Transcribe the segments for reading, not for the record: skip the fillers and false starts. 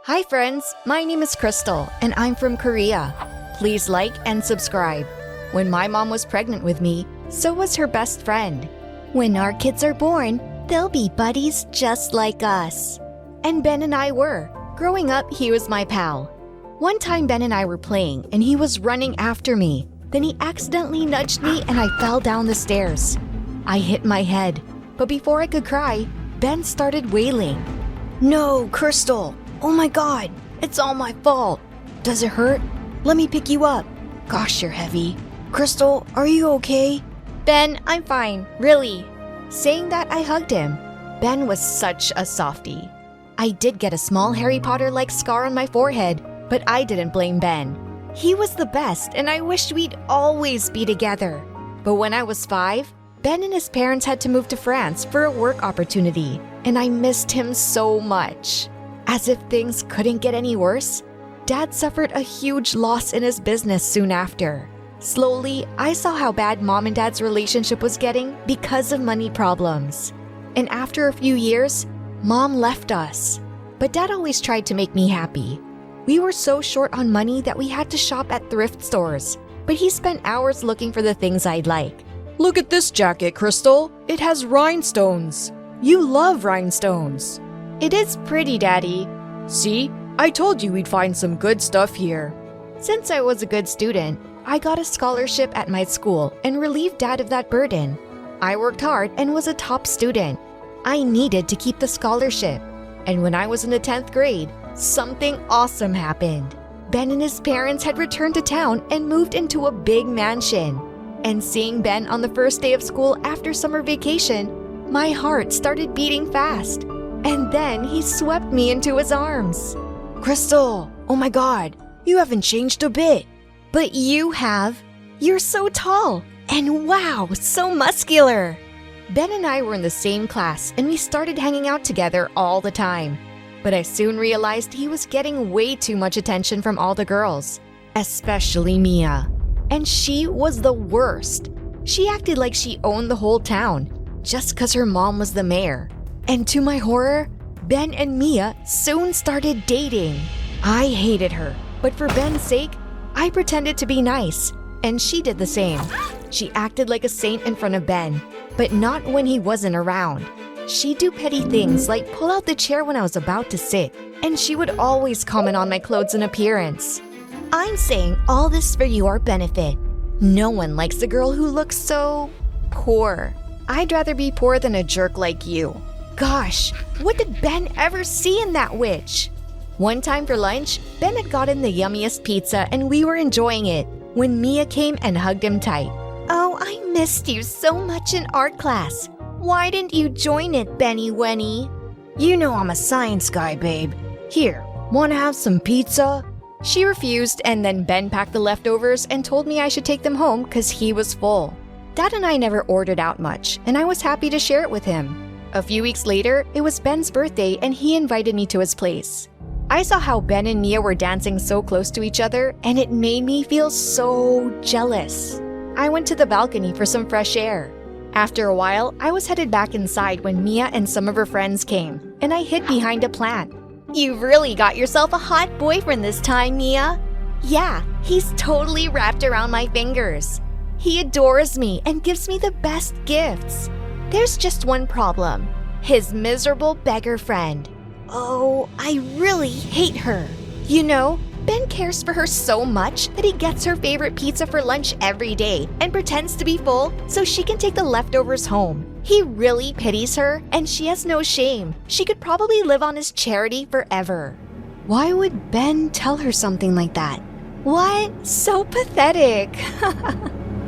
Hi friends, my name is Crystal and I'm from Korea. Please like and subscribe. When my mom was pregnant with me, so was her best friend. When our kids are born, they'll be buddies just like us. And Ben and I were. Growing up, he was my pal. One time Ben and I were playing and he was running after me. Then he accidentally nudged me and I fell down the stairs. I hit my head, but before I could cry, Ben started wailing. "No, Crystal! Oh my God! It's all my fault! Does it hurt? Let me pick you up. Gosh, you're heavy. Crystal, are you okay?" "Ben, I'm fine, really." Saying that, I hugged him. Ben was such a softie. I did get a small Harry Potter-like scar on my forehead, but I didn't blame Ben. He was the best and I wished we'd always be together. But when I was 5, Ben and his parents had to move to France for a work opportunity, and I missed him so much. As if things couldn't get any worse, Dad suffered a huge loss in his business soon after. Slowly, I saw how bad Mom and Dad's relationship was getting because of money problems. And after a few years, Mom left us. But Dad always tried to make me happy. We were so short on money that we had to shop at thrift stores, but he spent hours looking for the things I'd like. "Look at this jacket, Crystal. It has rhinestones. You love rhinestones." "It is pretty, Daddy." "See? I told you we'd find some good stuff here." Since I was a good student, I got a scholarship at my school and relieved Dad of that burden. I worked hard and was a top student. I needed to keep the scholarship. And when I was in the 10th grade, something awesome happened. Ben and his parents had returned to town and moved into a big mansion. And seeing Ben on the first day of school after summer vacation, my heart started beating fast. And then he swept me into his arms. "Crystal, oh my God, you haven't changed a bit." "But you have. You're so tall. And wow, so muscular." Ben and I were in the same class and we started hanging out together all the time. But I soon realized he was getting way too much attention from all the girls, especially Mia. And she was the worst. She acted like she owned the whole town, just because her mom was the mayor. And to my horror, Ben and Mia soon started dating. I hated her, but for Ben's sake, I pretended to be nice, and she did the same. She acted like a saint in front of Ben, but not when he wasn't around. She'd do petty things like pull out the chair when I was about to sit, and she would always comment on my clothes and appearance. I'm saying all this for your benefit. No one likes a girl who looks so poor. I'd rather be poor than a jerk like you. Gosh, what did Ben ever see in that witch? One time for lunch, Ben had gotten the yummiest pizza and we were enjoying it when Mia came and hugged him tight. "Oh, I missed you so much in art class. Why didn't you join it, Benny Wenny?" "You know I'm a science guy, babe. Here, wanna have some pizza?" She refused, and then Ben packed the leftovers and told me I should take them home because he was full. Dad and I never ordered out much, and I was happy to share it with him. A few weeks later, it was Ben's birthday and he invited me to his place. I saw how Ben and Mia were dancing so close to each other, and it made me feel so jealous. I went to the balcony for some fresh air. After a while, I was headed back inside when Mia and some of her friends came, and I hid behind a plant. "You've really got yourself a hot boyfriend this time, Mia." "Yeah, he's totally wrapped around my fingers. He adores me and gives me the best gifts. There's just one problem. His miserable beggar friend. Oh, I really hate her. You know, Ben cares for her so much that he gets her favorite pizza for lunch every day and pretends to be full so she can take the leftovers home. He really pities her, and she has no shame. She could probably live on his charity forever." Why would Ben tell her something like that? What? So pathetic.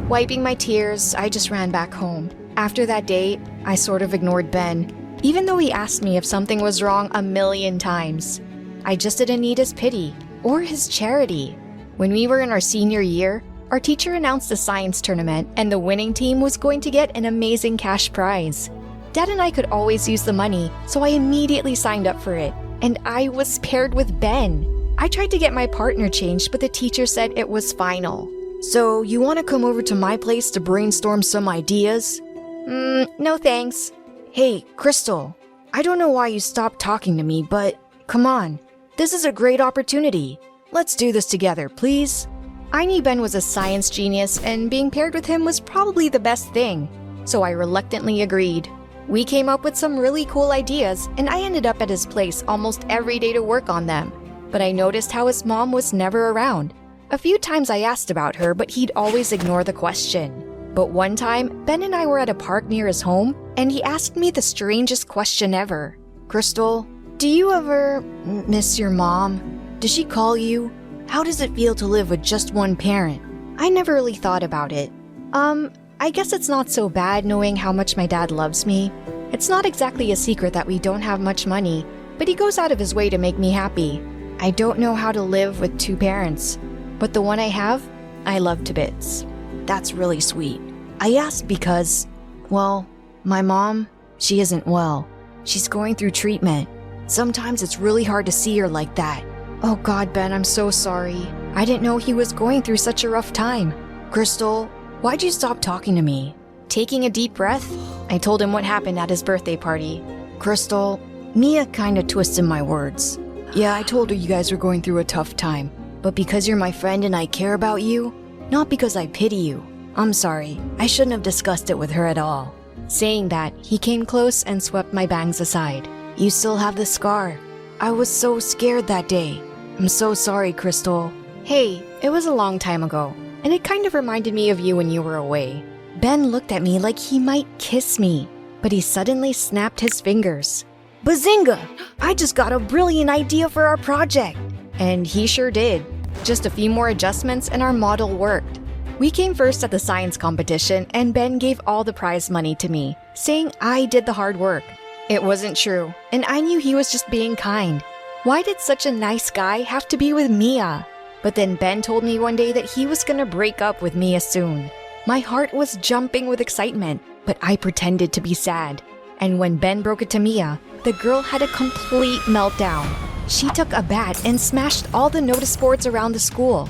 Wiping my tears, I just ran back home. After that date, I sort of ignored Ben, even though he asked me if something was wrong a million times. I just didn't need his pity or his charity. When we were in our senior year, our teacher announced a science tournament and the winning team was going to get an amazing cash prize. Dad and I could always use the money, so I immediately signed up for it. And I was paired with Ben. I tried to get my partner changed, but the teacher said it was final. "So you want to come over to my place to brainstorm some ideas?" No thanks. "Hey, Crystal, I don't know why you stopped talking to me, but come on. This is a great opportunity. Let's do this together, please. I knew Ben was a science genius, and being paired with him was probably the best thing, so I reluctantly agreed. We came up with some really cool ideas, and I ended up at his place almost every day to work on them. But I noticed how his mom was never around. A few times I asked about her, but he'd always ignore the question. But one time, Ben and I were at a park near his home, and he asked me the strangest question ever. Crystal, do you ever miss your mom? Does she call you? How does it feel to live with just one parent? I never really thought about it. I guess it's not so bad knowing how much my dad loves me. It's not exactly a secret that we don't have much money, but he goes out of his way to make me happy. I don't know how to live with two parents, but the one I have, I love to bits. That's really sweet. I asked because, well, my mom, she isn't well. She's going through treatment. Sometimes it's really hard to see her like that. Oh God, Ben, I'm so sorry. I didn't know he was going through such a rough time. Crystal, why'd you stop talking to me? Taking a deep breath, I told him what happened at his birthday party. Crystal, Mia kinda twisted my words. Yeah, I told her you guys were going through a tough time, but because you're my friend and I care about you, not because I pity you. I'm sorry, I shouldn't have discussed it with her at all. Saying that, he came close and swept my bangs aside. You still have the scar. I was so scared that day. I'm so sorry, Crystal. Hey, it was a long time ago, and it kind of reminded me of you when you were away. Ben looked at me like he might kiss me, but he suddenly snapped his fingers. Bazinga! I just got a brilliant idea for our project! And he sure did. Just a few more adjustments and our model worked. We came first at the science competition, and Ben gave all the prize money to me, saying I did the hard work. It wasn't true, and I knew he was just being kind. Why did such a nice guy have to be with Mia? But then Ben told me one day that he was gonna break up with Mia soon. My heart was jumping with excitement, but I pretended to be sad. And when Ben broke it to Mia, the girl had a complete meltdown. She took a bat and smashed all the notice boards around the school.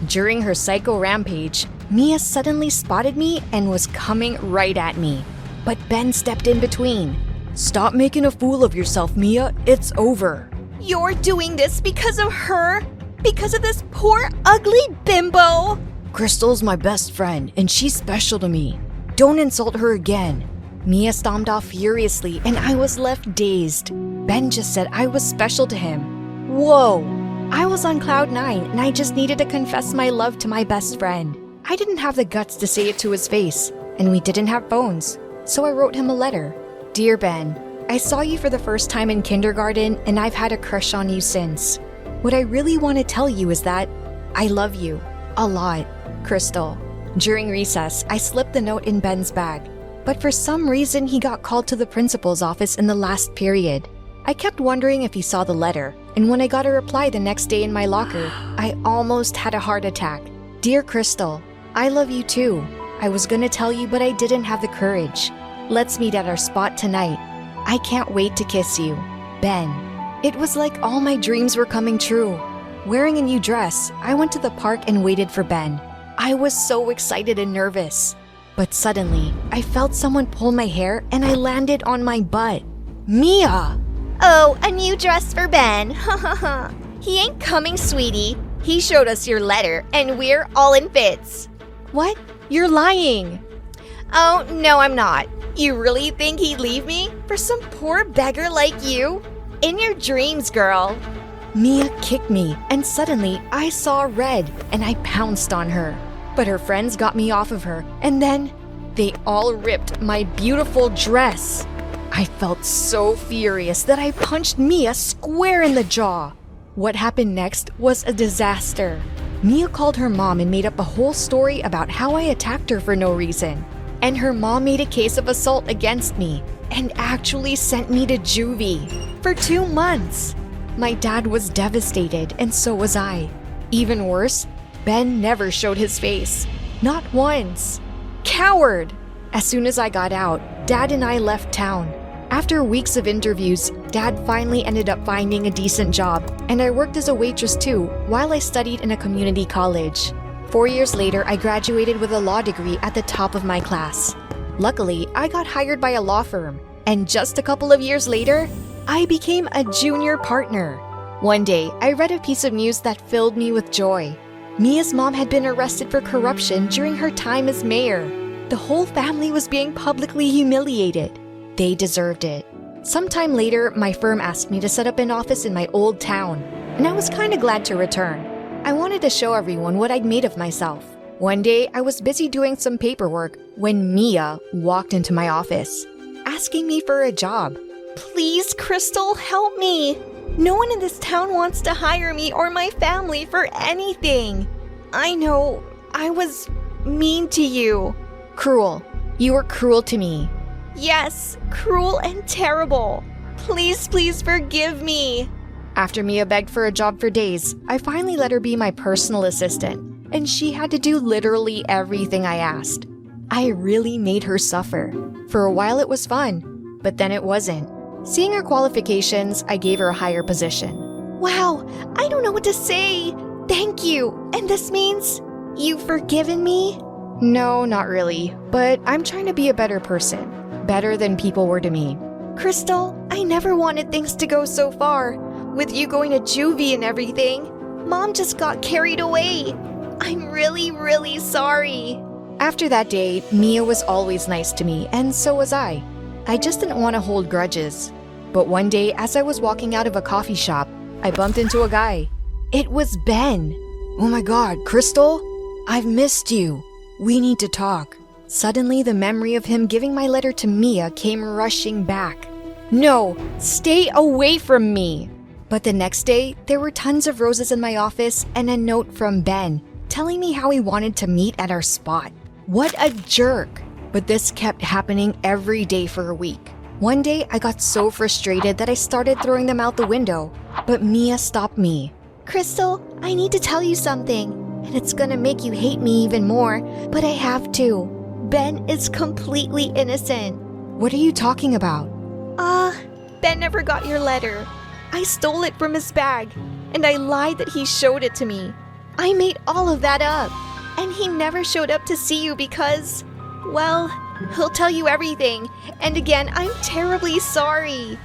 During her psycho rampage, Mia suddenly spotted me and was coming right at me. But Ben stepped in between. Stop making a fool of yourself, Mia. It's over. You're doing this because of her? Because of this poor, ugly bimbo? Crystal's my best friend, and she's special to me. Don't insult her again. Mia stomped off furiously, and I was left dazed. Ben just said I was special to him. Whoa! I was on cloud 9, and I just needed to confess my love to my best friend. I didn't have the guts to say it to his face, and we didn't have phones, so I wrote him a letter. Dear Ben, I saw you for the first time in kindergarten, and I've had a crush on you since. What I really want to tell you is that I love you. A lot. Crystal. During recess, I slipped the note in Ben's bag, but for some reason he got called to the principal's office in the last period. I kept wondering if he saw the letter, and when I got a reply the next day in my locker, I almost had a heart attack. Dear Crystal, I love you too. I was gonna tell you, but I didn't have the courage. Let's meet at our spot tonight. I can't wait to kiss you. Ben. It was like all my dreams were coming true. Wearing a new dress, I went to the park and waited for Ben. I was so excited and nervous. But suddenly, I felt someone pull my hair and I landed on my butt. Mia! Oh, a new dress for Ben. He ain't coming, sweetie. He showed us your letter, and we're all in fits. What? You're lying. Oh, no, I'm not. You really think he'd leave me for some poor beggar like you? In your dreams, girl. Mia kicked me, and suddenly I saw red, and I pounced on her. But her friends got me off of her, and then they all ripped my beautiful dress. I felt so furious that I punched Mia square in the jaw. What happened next was a disaster. Mia called her mom and made up a whole story about how I attacked her for no reason. And her mom made a case of assault against me and actually sent me to juvie for 2 months. My dad was devastated, and so was I. Even worse, Ben never showed his face. Not once. Coward! As soon as I got out, Dad and I left town. After weeks of interviews, Dad finally ended up finding a decent job, and I worked as a waitress too while I studied in a community college. 4 years later, I graduated with a law degree at the top of my class. Luckily, I got hired by a law firm, and just a couple of years later, I became a junior partner. One day, I read a piece of news that filled me with joy. Mia's mom had been arrested for corruption during her time as mayor. The whole family was being publicly humiliated. They deserved it. Sometime later, my firm asked me to set up an office in my old town, and I was kind of glad to return. I wanted to show everyone what I'd made of myself. One day, I was busy doing some paperwork when Mia walked into my office, asking me for a job. Please, Crystal, help me. No one in this town wants to hire me or my family for anything. I know I was mean to you. Cruel. You were cruel to me. Yes, cruel and terrible. Please, please forgive me. After Mia begged for a job for days, I finally let her be my personal assistant, and she had to do literally everything I asked. I really made her suffer. For a while it was fun, but then it wasn't. Seeing her qualifications, I gave her a higher position. Wow, I don't know what to say. Thank you. And this means you've forgiven me? No, not really, but I'm trying to be a better person. Better than people were to me. Crystal, I never wanted things to go so far. With you going to juvie and everything, Mom just got carried away. I'm really, really sorry. After that day, Mia was always nice to me, and so was I. I just didn't want to hold grudges. But one day, as I was walking out of a coffee shop, I bumped into a guy. It was Ben. Oh my God, Crystal? I've missed you. We need to talk. Suddenly, the memory of him giving my letter to Mia came rushing back. No, stay away from me. But the next day, there were tons of roses in my office and a note from Ben telling me how he wanted to meet at our spot. What a jerk. But this kept happening every day for a week. One day, I got so frustrated that I started throwing them out the window. But Mia stopped me. Crystal, I need to tell you something, and it's gonna make you hate me even more, but I have to. Ben is completely innocent. What are you talking about? Ben never got your letter. I stole it from his bag, and I lied that he showed it to me. I made all of that up, and he never showed up to see you because, well, he'll tell you everything, and again, I'm terribly sorry.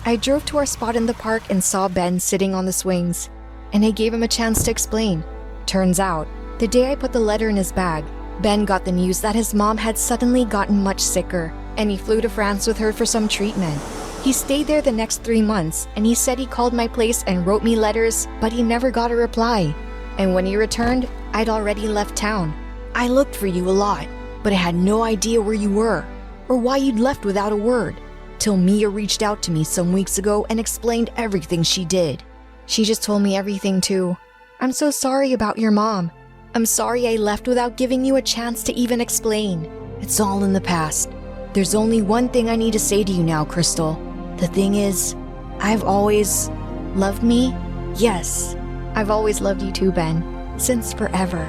I drove to our spot in the park and saw Ben sitting on the swings, and I gave him a chance to explain. Turns out, the day I put the letter in his bag, Ben got the news that his mom had suddenly gotten much sicker, and he flew to France with her for some treatment. He stayed there the next 3 months, and he said he called my place and wrote me letters, but he never got a reply. And when he returned, I'd already left town. I looked for you a lot, but I had no idea where you were, or why you'd left without a word, till Mia reached out to me some weeks ago and explained everything she did. She just told me everything too. I'm so sorry about your mom. I'm sorry I left without giving you a chance to even explain. It's all in the past. There's only one thing I need to say to you now, Crystal. The thing is, I've always loved me. Yes, I've always loved you too, Ben, since forever.